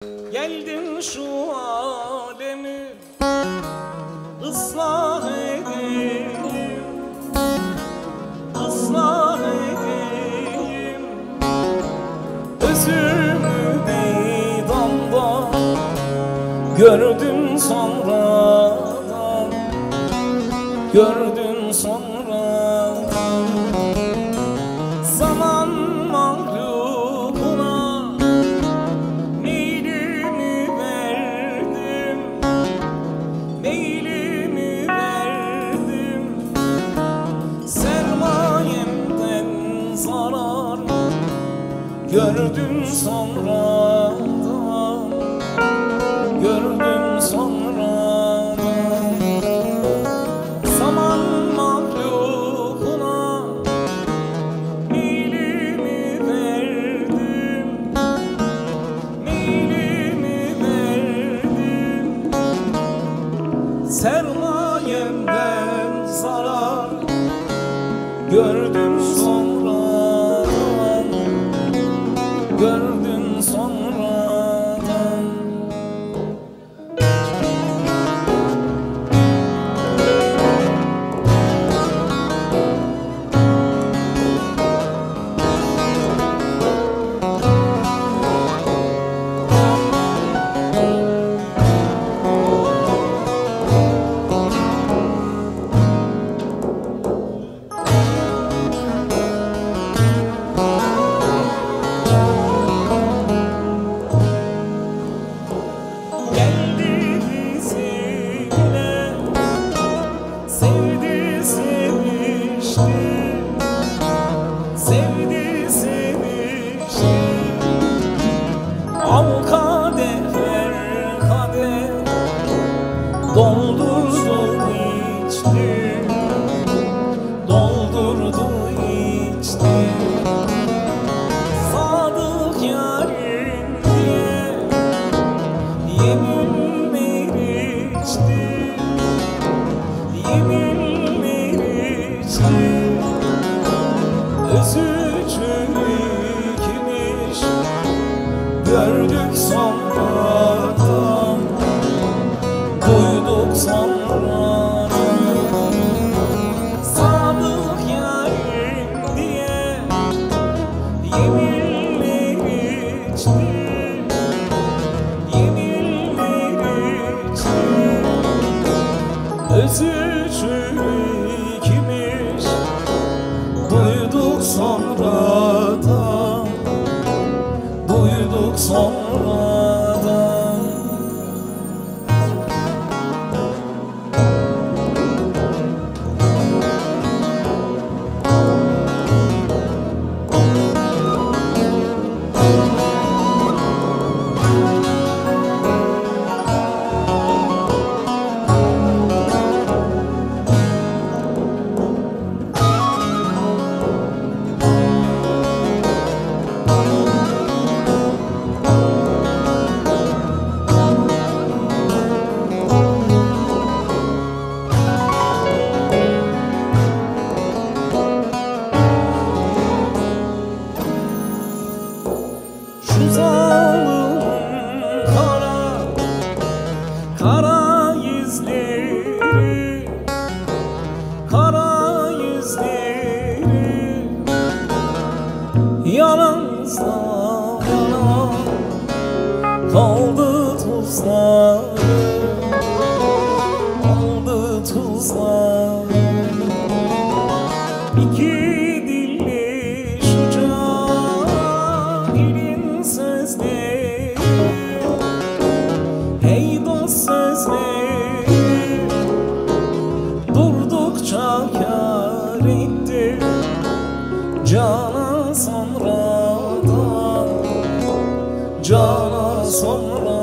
Geldim şu alemi ıslah edeyim, ıslah edeyim. Özümü meydanda gördüm sonradan, gördüm sonradan. Zaman mahlukuna meylimi verdim, meylimi verdim. Sermayemden zarar gördüm sonradan, gördüm sonradan. Zaman mahlukuna meylimi verdim, meylimi verdim. Sermayemden zarar gördüm sonradan, gördüm sonradan. Geldi bizimle, sevdi sevişti, sevdi sevişti. Al kadeh ver kadeh, doldurdu içti, doldurdu içti. Sadık yarim diye yeminler içti, yeminler içti. Özücülükmüş gördük sonradan, duyduk sonradan. Sadık yarim diye yeminler içti, yeminler içti. Özücülükmüş duyduk sonradan, duyduk sonradan. Şu zalimin kara, kara yüzleri, kara yüzleri. Yanımızda yana kaldı tuzları, kaldı tuzları. İki dilli şu cahilin sözleri, hey dost sözleri. Durdukça kâr etti cana sonradan, cana sonradan.